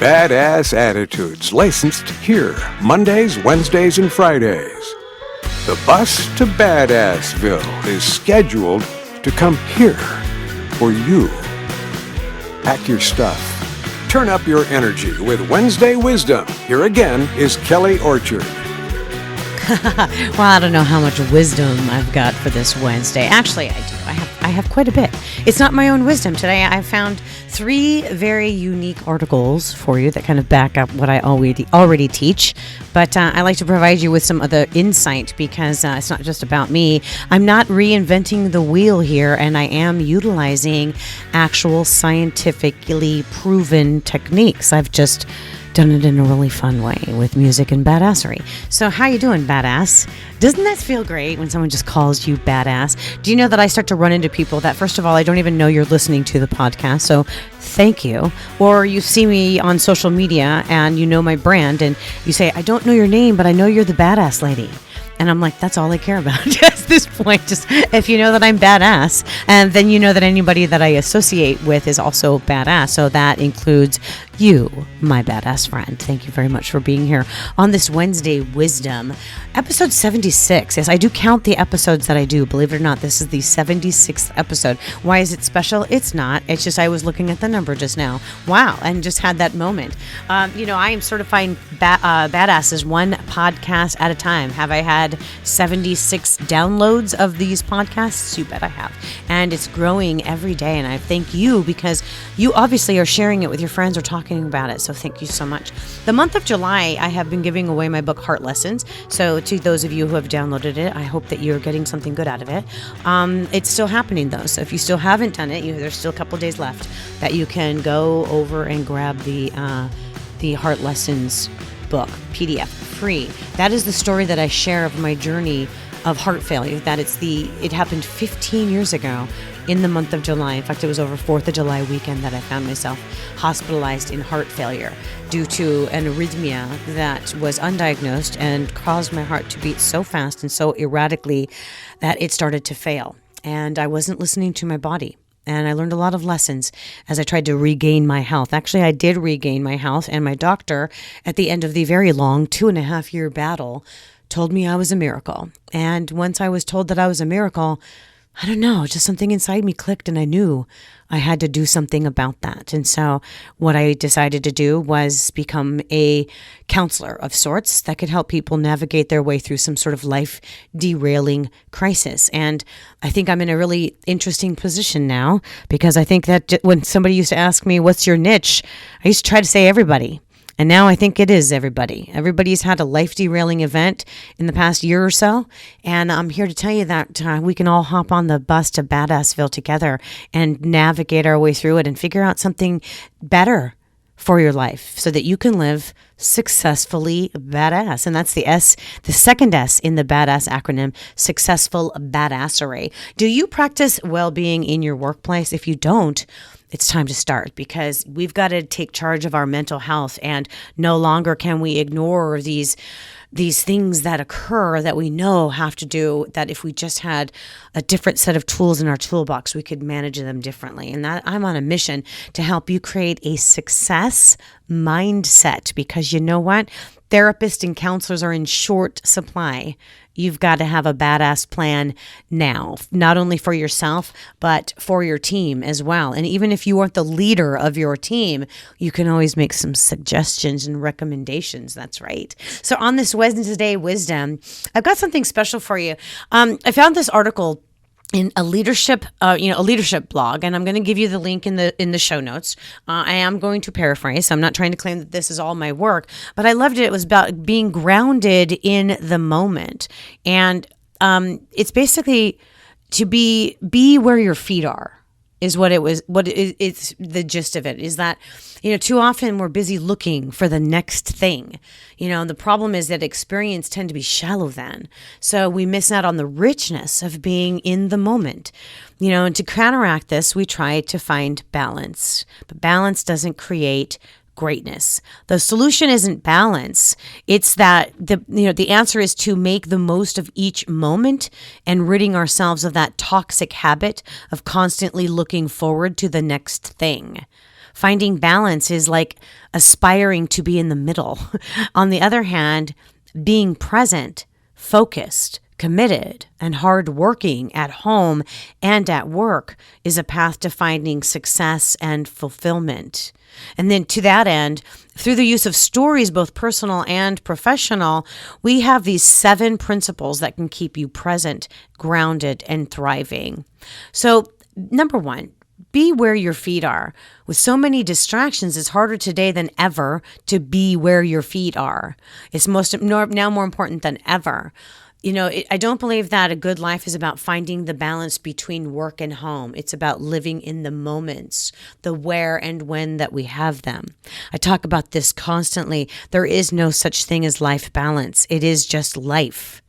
Badass Attitudes, licensed here, Mondays, Wednesdays, and Fridays. The bus to Badassville is scheduled to come here for you. Pack your stuff. Turn up your energy with Wednesday Wisdom. Here again is Kelly Orchard. Well, I don't know how much wisdom I've got for this Wednesday. Actually, I do. I have quite a bit. It's not my own wisdom. Today, I found 3 very unique articles for you that kind of back up what I already teach. But I like to provide you with some other insight because it's not just about me. I'm not reinventing the wheel here, and I am utilizing actual scientifically proven techniques. I've just done it in a really fun way with music and badassery. So how you doing, badass? Doesn't that feel great when someone just calls you badass? Do you know that I start to run into people that, first of all, I don't even know you're listening to the podcast, so thank you. Or you see me on social media and you know my brand and you say, I don't know your name, but I know you're the badass lady. And I'm like, that's all I care about at this point. Just if you know that I'm badass, and then you know that anybody that I associate with is also badass. So that includes you, my badass friend. Thank you very much for being here on this Wednesday Wisdom, episode 76. Yes, I do count the episodes that I do. Believe it or not, this is the 76th episode. Why is it special? It's not. It's just I was looking at the number just now. Wow. And just had that moment. I am certifying badasses one podcast at a time. Have I had 76 downloads of these podcasts? You bet I have. And it's growing every day. And I thank you because you obviously are sharing it with your friends or talking about it. So thank you so much. The month of July, I have been giving away my book, Heart Lessons. So to those of you who have downloaded it, I hope that you're getting something good out of it. It's still happening though. So if you still haven't done it, there's still a couple days left that you can go over and grab the Heart Lessons book, PDF, free. That is the story that I share of my journey of heart failure. It happened 15 years ago in the month of July. In fact, it was over 4th of July weekend that I found myself hospitalized in heart failure due to an arrhythmia that was undiagnosed and caused my heart to beat so fast and so erratically that it started to fail. And I wasn't listening to my body. And I learned a lot of lessons as I tried to regain my health. Actually, I did regain my health, and my doctor, at the end of the very long 2.5-year battle, told me I was a miracle. And once I was told that I was a miracle, I don't know, just something inside me clicked, and I knew I had to do something about that. And so what I decided to do was become a counselor of sorts that could help people navigate their way through some sort of life derailing crisis. And I think I'm in a really interesting position now because I think that when somebody used to ask me, what's your niche? I used to try to say everybody. And now I think it is everybody. Everybody's had a life-derailing event in the past year or so. And I'm here to tell you that we can all hop on the bus to Badassville together and navigate our way through it and figure out something better for your life so that you can live successfully badass. And that's the S, the second S in the badass acronym, successful badassery. Do you practice well-being in your workplace? If you don't, it's time to start because we've got to take charge of our mental health, and no longer can we ignore these things that occur that we know have to do, that if we just had a different set of tools in our toolbox, we could manage them differently. And that I'm on a mission to help you create a success mindset because you know what? Therapists and counselors are in short supply. You've got to have a badass plan now, not only for yourself, but for your team as well. And even if you aren't the leader of your team, you can always make some suggestions and recommendations. That's right. So on this Wednesday Wisdom, I've got something special for you. I found this article in a leadership blog, and I'm going to give you the link in the show notes. I am going to paraphrase. So I'm not trying to claim that this is all my work, but I loved it. It was about being grounded in the moment, and it's basically to be where your feet are. Is what it was. It's the gist of it is that, too often we're busy looking for the next thing, and the problem is that experience tend to be shallow then. So we miss out on the richness of being in the moment, and to counteract this, we try to find balance, but balance doesn't create greatness. The solution isn't balance. It's that the answer is to make the most of each moment and ridding ourselves of that toxic habit of constantly looking forward to the next thing. Finding balance is like aspiring to be in the middle. On the other hand, being present, focused, committed, and hardworking at home and at work is a path to finding success and fulfillment. And then to that end, through the use of stories, both personal and professional, we have these 7 principles that can keep you present, grounded, and thriving. So, number 1, be where your feet are. With so many distractions, it's harder today than ever to be where your feet are. It's now more important than ever. I don't believe that a good life is about finding the balance between work and home. It's about living in the moments, the where and when that we have them. I talk about this constantly. There is no such thing as life balance. It is just life.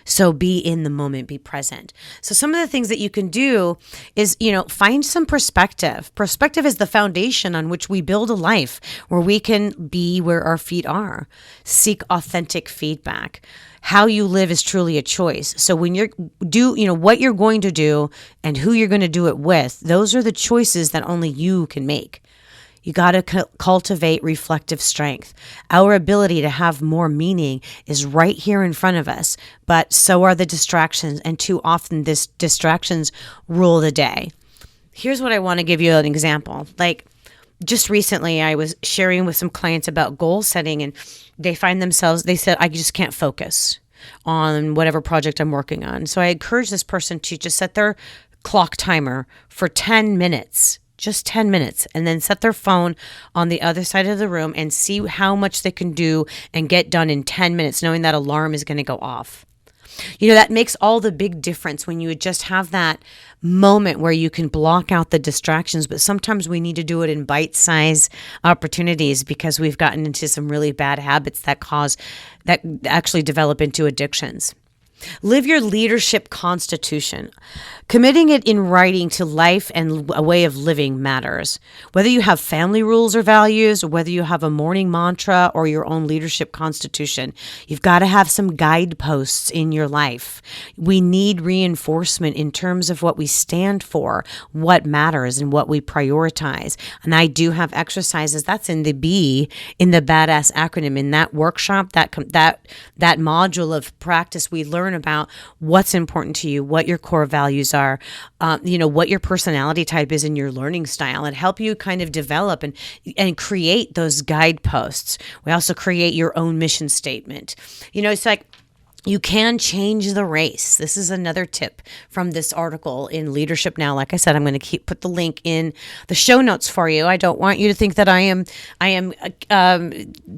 So be in the moment, be present. So some of the things that you can do is, find some perspective. Perspective is the foundation on which we build a life where we can be where our feet are. Seek authentic feedback. How you live is truly a choice. So when what you're going to do and who you're going to do it with, those are the choices that only you can make. You got to cultivate reflective strength. Our ability to have more meaning is right here in front of us, but so are the distractions, and too often distractions rule the day. Here's what I want to give you an example. Like just recently, I was sharing with some clients about goal setting, and they said, I just can't focus on whatever project I'm working on. So I encourage this person to just set their clock timer for 10 minutes. Just 10 minutes, and then set their phone on the other side of the room and see how much they can do and get done in 10 minutes, knowing that alarm is going to go off. That makes all the big difference when you just have that moment where you can block out the distractions. But sometimes we need to do it in bite-sized opportunities because we've gotten into some really bad habits that actually develop into addictions. Live your leadership constitution. Committing it in writing to life and a way of living matters. Whether you have family rules or values, or whether you have a morning mantra or your own leadership constitution, you've got to have some guideposts in your life. We need reinforcement in terms of what we stand for, what matters, and what we prioritize. And I do have exercises. That's in the B in the Badass acronym. In that workshop, that module of practice, we learn about what's important to you, what your core values are, what your personality type is in your learning style, and help you kind of develop and create those guideposts. We also create your own mission statement. It's like, you can change the race. This is another tip from this article in Leadership Now. Like I said, I'm going to put the link in the show notes for you. I don't want you to think that I am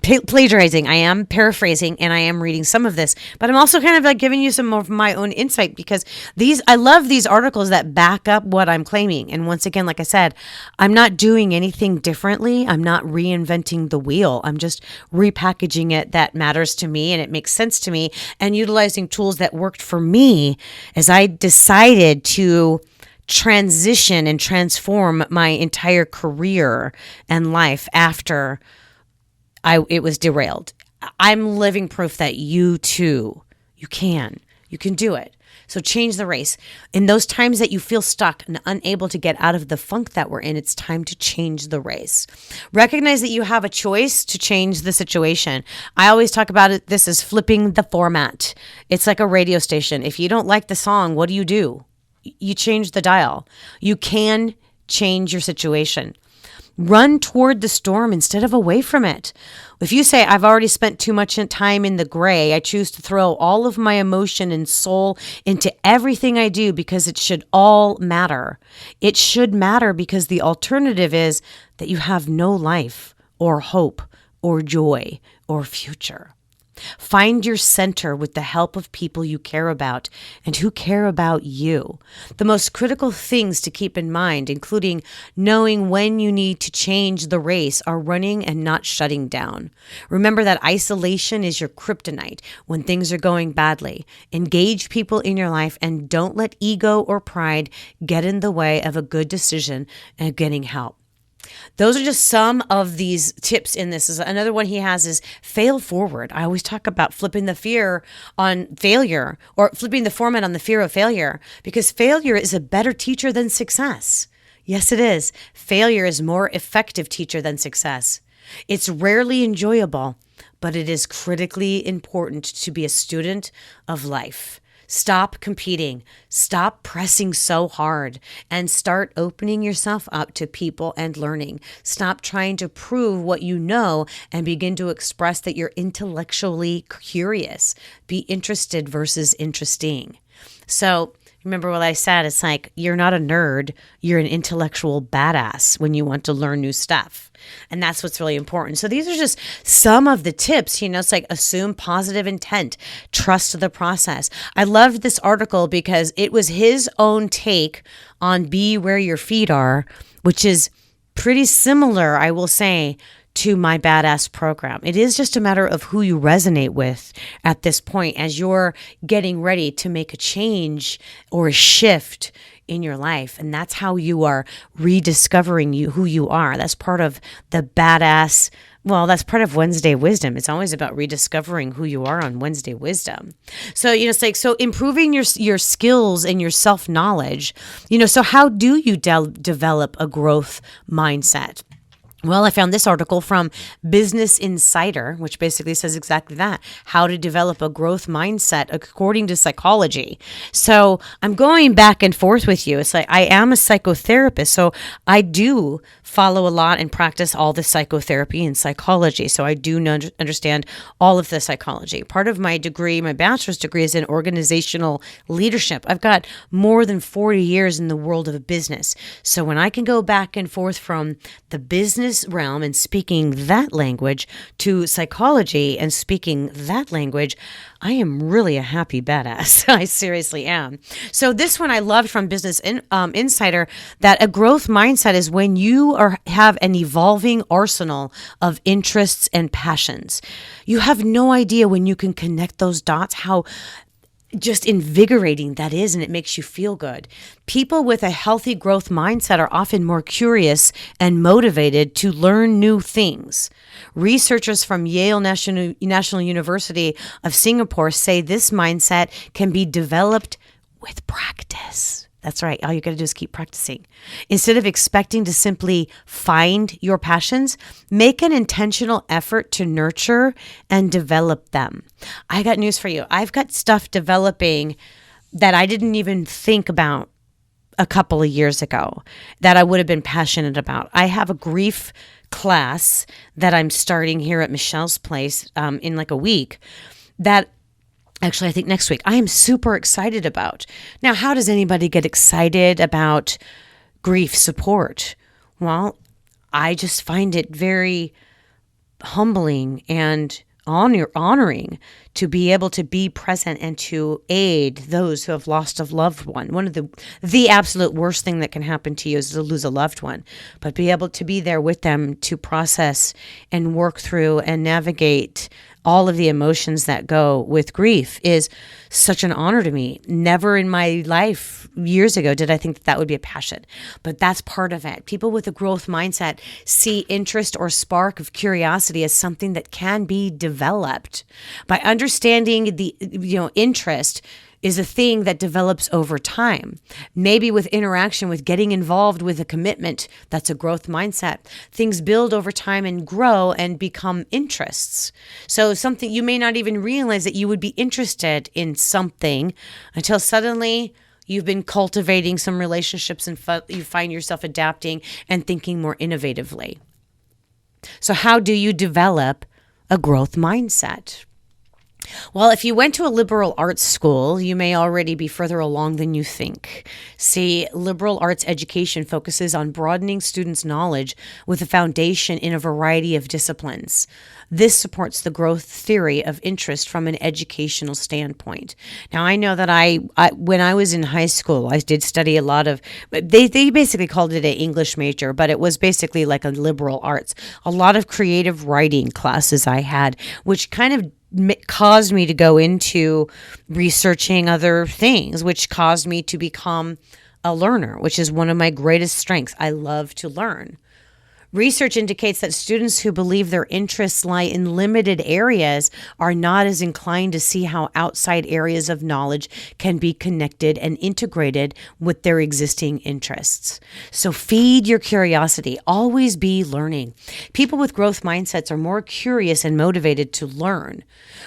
plagiarizing. I am paraphrasing, and I am reading some of this, but I'm also kind of like giving you some of my own insight because I love these articles that back up what I'm claiming. And once again, like I said, I'm not doing anything differently. I'm not reinventing the wheel. I'm just repackaging it that matters to me and it makes sense to me, and utilizing tools that worked for me as I decided to transition and transform my entire career and life after it was derailed. I'm living proof that you too, you can do it. So change the race. In those times that you feel stuck and unable to get out of the funk that we're in, it's time to change the race. Recognize that you have a choice to change the situation. I always talk about it. This is flipping the format. It's like a radio station. If you don't like the song, what do? You change the dial. You can change your situation. Run toward the storm instead of away from it. If you say, I've already spent too much time in the gray, I choose to throw all of my emotion and soul into everything I do because it should all matter. It should matter because the alternative is that you have no life or hope or joy or future. Find your center with the help of people you care about and who care about you. The most critical things to keep in mind, including knowing when you need to change the race, are running and not shutting down. Remember that isolation is your kryptonite when things are going badly. Engage people in your life and don't let ego or pride get in the way of a good decision and getting help. Those are just some of these tips in this. Another one he has is fail forward. I always talk about flipping the fear on failure, or flipping the format on the fear of failure, because failure is a better teacher than success. Yes, it is. Failure is more effective teacher than success. It's rarely enjoyable, but it is critically important to be a student of life. Stop competing. Stop pressing so hard and start opening yourself up to people and learning. Stop trying to prove what you know and begin to express that you're intellectually curious. Be interested versus interesting. So, remember what I said? It's like you're not a nerd, you're an intellectual badass when you want to learn new stuff. And that's what's really important. So these are just some of the tips. It's like assume positive intent, trust the process. I loved this article because it was his own take on be where your feet are, which is pretty similar, I will say, to my badass program. It is just a matter of who you resonate with at this point as you're getting ready to make a change or a shift in your life. And that's how you are rediscovering who you are. That's part of the badass. Well, that's part of Wednesday Wisdom. It's always about rediscovering who you are on Wednesday Wisdom. So, it's like, so improving your skills and your self-knowledge, so how do you develop a growth mindset? Well, I found this article from Business Insider, which basically says exactly that, how to develop a growth mindset according to psychology. So I'm going back and forth with you. It's like I am a psychotherapist, so I do follow a lot and practice all the psychotherapy and psychology. So I do understand all of the psychology. Part of my degree, my bachelor's degree, is in organizational leadership. I've got more than 40 years in the world of business. So when I can go back and forth from the business realm and speaking that language to psychology and speaking that language, I am really a happy badass. I seriously am. So this one I loved from Business Insider, that a growth mindset is when you have an evolving arsenal of interests and passions. You have no idea when you can connect those dots, how just invigorating that is, and it makes you feel good. People with a healthy growth mindset are often more curious and motivated to learn new things. Researchers from Yale National University of Singapore say this mindset can be developed with practice. That's right. All you got to do is keep practicing. Instead of expecting to simply find your passions, make an intentional effort to nurture and develop them. I got news for you. I've got stuff developing that I didn't even think about a couple of years ago that I would have been passionate about. I have a grief class that I'm starting here at Michelle's place in like a week that actually, I think next week, I am super excited about. Now, how does anybody get excited about grief support? Well, I just find it very humbling and honoring to be able to be present and to aid those who have lost a loved one. One of the absolute worst thing that can happen to you is to lose a loved one, but be able to be there with them to process and work through and navigate all of the emotions that go with grief is such an honor to me. Never in my life, years ago, did I think that would be a passion, but that's part of it. People with a growth mindset see interest or spark of curiosity as something that can be developed. By understanding the interest is a thing that develops over time. Maybe with interaction, with getting involved with a commitment, that's a growth mindset. Things build over time and grow and become interests. So something you may not even realize that you would be interested in something until suddenly you've been cultivating some relationships and you find yourself adapting and thinking more innovatively. So how do you develop a growth mindset? Well, if you went to a liberal arts school, you may already be further along than you think. See, liberal arts education focuses on broadening students' knowledge with a foundation in a variety of disciplines. This supports the growth theory of interest from an educational standpoint. Now, I know that I when I was in high school, I did study a lot of, they basically called it an English major, but it was basically like a liberal arts. A lot of creative writing classes I had, which kind of caused me to go into researching other things, which caused me to become a learner, which is one of my greatest strengths. I love to learn. Research indicates that students who believe their interests lie in limited areas are not as inclined to see how outside areas of knowledge can be connected and integrated with their existing interests. So feed your curiosity. Always be learning. People with growth mindsets are more curious and motivated to learn.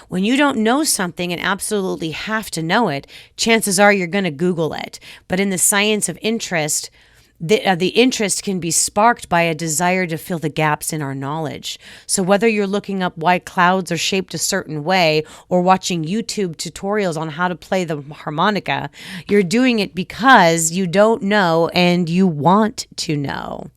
When you don't know something and absolutely have to know it, chances are you're going to Google it. But in the science of interest, the interest can be sparked by a desire to fill the gaps in our knowledge. So whether you're looking up why clouds are shaped a certain way or watching YouTube tutorials on how to play the harmonica, you're doing it because you don't know and you want to know.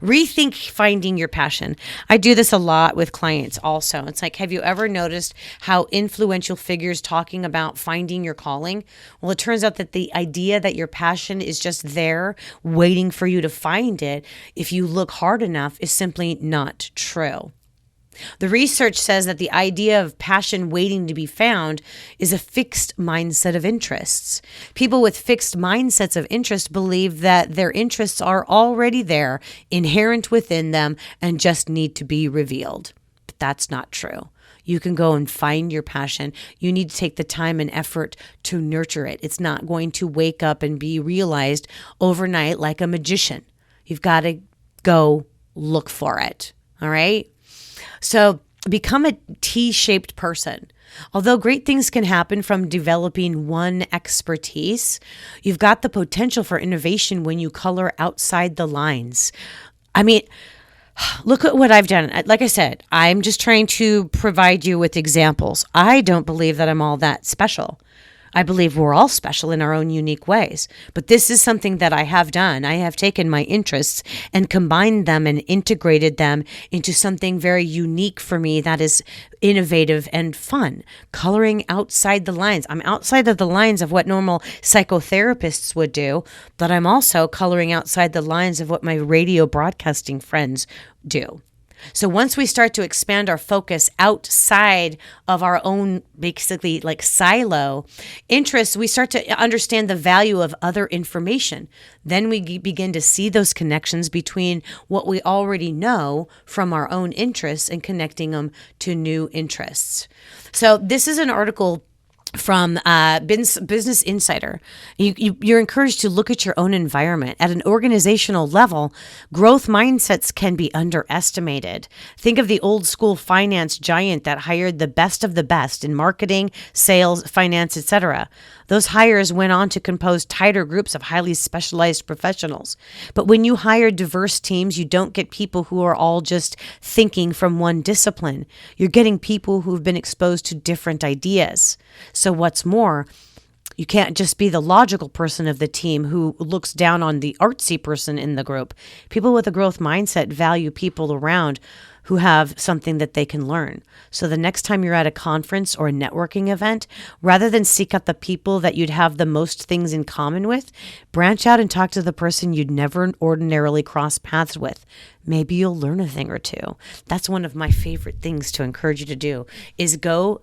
Rethink finding your passion. I do this a lot with clients also. It's like, have you ever noticed how influential figures talking about finding your calling? Well, it turns out that the idea that your passion is just there waiting for you to find it, if you look hard enough, is simply not true. The research says that the idea of passion waiting to be found is a fixed mindset of interests. People with fixed mindsets of interest believe that their interests are already there, inherent within them, and just need to be revealed. But that's not true. You can go and find your passion. You need to take the time and effort to nurture it. It's not going to wake up and be realized overnight like a magician. You've got to go look for it. All right? So become a T-shaped person. Although great things can happen from developing one expertise, you've got the potential for innovation when you color outside the lines. I mean, look at what I've done. Like I said, I'm just trying to provide you with examples. I don't believe that I'm all that special. I believe we're all special in our own unique ways. But this is something that I have done. I have taken my interests and combined them and integrated them into something very unique for me that is innovative and fun. Coloring outside the lines. I'm outside of the lines of what normal psychotherapists would do, but I'm also coloring outside the lines of what my radio broadcasting friends do. So once we start to expand our focus outside of our own, basically like silo interests, we start to understand the value of other information. Then we begin to see those connections between what we already know from our own interests and connecting them to new interests. So this is an article from Business Insider. You're encouraged to look at your own environment. At an organizational level, growth mindsets can be underestimated. Think of the old school finance giant that hired the best of the best in marketing, sales, finance, etc. Those hires went on to compose tighter groups of highly specialized professionals. But when you hire diverse teams, you don't get people who are all just thinking from one discipline. You're getting people who've been exposed to different ideas. So what's more, you can't just be the logical person of the team who looks down on the artsy person in the group. People with a growth mindset value people around who have something that they can learn. So the next time you're at a conference or a networking event, rather than seek out the people that you'd have the most things in common with, branch out and talk to the person you'd never ordinarily cross paths with. Maybe you'll learn a thing or two. That's one of my favorite things to encourage you to do, is go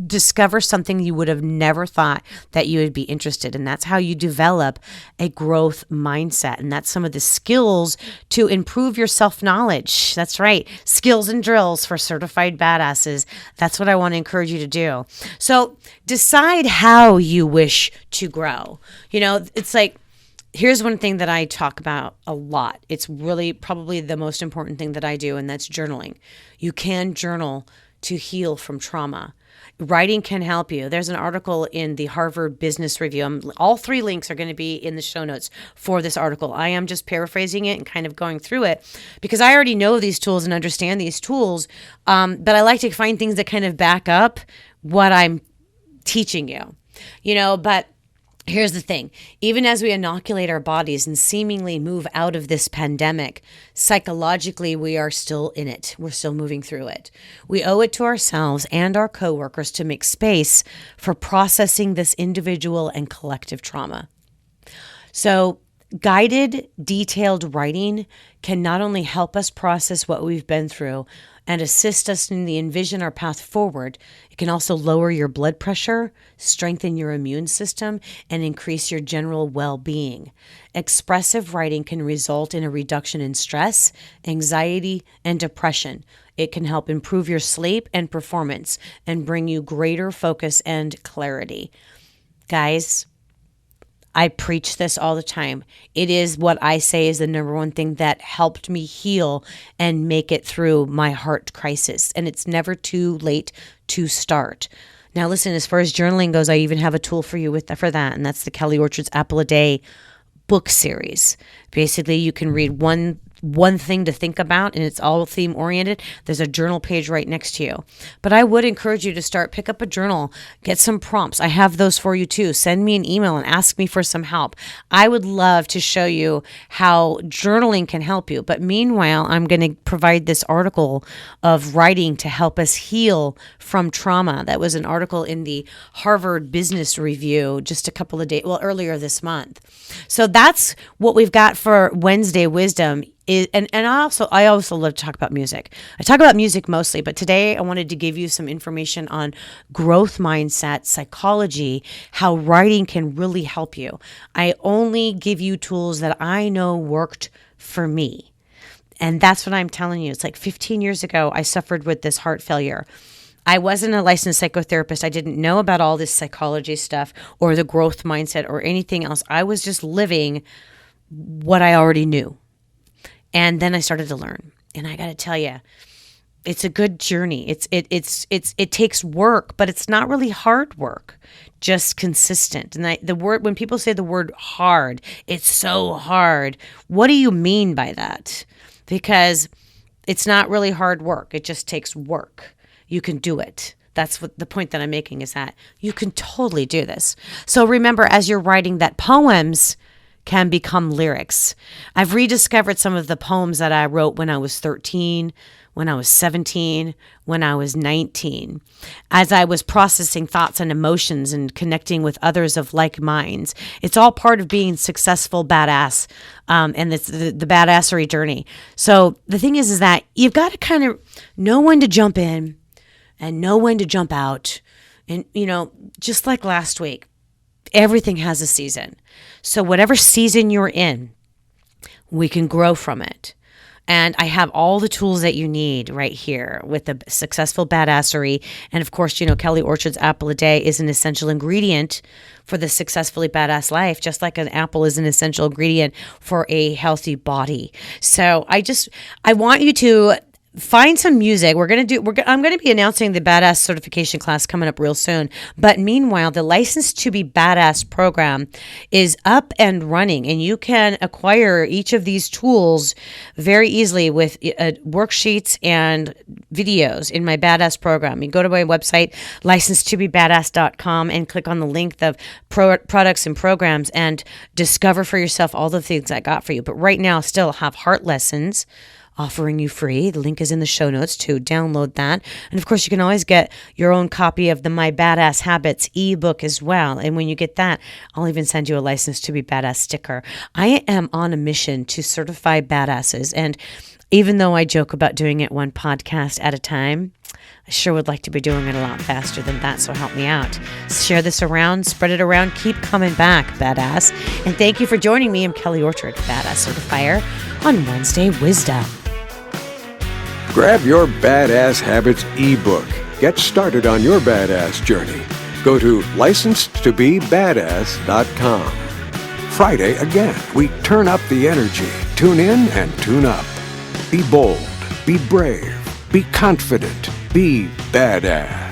discover something you would have never thought that you would be interested in. That's how you develop a growth mindset. And that's some of the skills to improve your self-knowledge. That's right. Skills and drills for certified badasses. That's what I want to encourage you to do. So decide how you wish to grow. You know, it's like, here's one thing that I talk about a lot. It's really probably the most important thing that I do, and that's journaling. You can journal to heal from trauma. Writing can help you. There's an article in the Harvard Business Review. All three links are going to be in the show notes for this article. I am just paraphrasing it and kind of going through it because I already know these tools and understand these tools, but I like to find things that kind of back up what I'm teaching you. You know, but here's the thing. Even as we inoculate our bodies and seemingly move out of this pandemic, psychologically, we are still in it. We're still moving through it. We owe it to ourselves and our coworkers to make space for processing this individual and collective trauma. So Guided, detailed writing can not only help us process what we've been through and assist us in the envision our path forward, it can also lower your blood pressure, strengthen your immune system, and increase your general well-being. Expressive writing can result in a reduction in stress, anxiety, and depression. It can help improve your sleep and performance and bring you greater focus and clarity. Guys, I preach this all the time. It is what I say is the number one thing that helped me heal and make it through my heart crisis. And it's never too late to start. Now, listen, as far as journaling goes, I even have a tool for you for that. And that's the Kelly Orchard's Apple a Day book series. Basically, you can read one thing to think about, and it's all theme oriented. There's a journal page right next to you. But I would encourage you to pick up a journal, get some prompts. I have those for you too. Send me an email and ask me for some help. I would love to show you how journaling can help you. But meanwhile, I'm going to provide this article of writing to help us heal from trauma. That was an article in the Harvard Business Review just a couple of days, earlier this month. So that's what we've got for Wednesday Wisdom. And I also love to talk about music. I talk about music mostly, but today I wanted to give you some information on growth mindset, psychology, how writing can really help you. I only give you tools that I know worked for me. And that's what I'm telling you. It's like 15 years ago, I suffered with this heart failure. I wasn't a licensed psychotherapist. I didn't know about all this psychology stuff or the growth mindset or anything else. I was just living what I already knew. And then I started to learn. And I got to tell you, it's a good journey. It takes work, but it's not really hard work, just consistent. And when people say the word hard, it's so hard. What do you mean by that? Because it's not really hard work. It just takes work. You can do it. That's what the point that I'm making is that you can totally do this. So remember, as you're writing, that poems can become lyrics. I've rediscovered some of the poems that I wrote when I was 13, when I was 17, when I was 19. As I was processing thoughts and emotions and connecting with others of like minds. It's all part of being successful badass, and it's the badassery journey. So the thing is that you've got to kind of know when to jump in and know when to jump out. And, just like last week, everything has a season. So whatever season you're in, we can grow from it. And I have all the tools that you need right here with the successful badassery. And of course, Kelly Orchard's Apple a Day is an essential ingredient for the successfully badass life, just like an apple is an essential ingredient for a healthy body. So I want you to find some music. I'm going to be announcing the Badass certification class coming up real soon. But meanwhile, the License to be Badass program is up and running, and you can acquire each of these tools very easily with worksheets and videos in my Badass program. You go to my website, licensetobebadass.com, and click on the link of products and programs and discover for yourself all the things I got for you. But right now, still have heart lessons offering you free. The link is in the show notes to download that. And of course, you can always get your own copy of the My Badass Habits ebook as well. And when you get that, I'll even send you a License to be Badass sticker. I am on a mission to certify badasses. And even though I joke about doing it one podcast at a time, I sure would like to be doing it a lot faster than that, so help me out. Share this around, spread it around, keep coming back, badass. And thank you for joining me. I'm Kelly Orchard, Badass Certifier, on Wednesday Wisdom. Grab your Badass Habits ebook. Get started on your badass journey. Go to licensetobebadass.com. Friday again, we turn up the energy. Tune in and tune up. Be bold, be brave, be confident, be badass.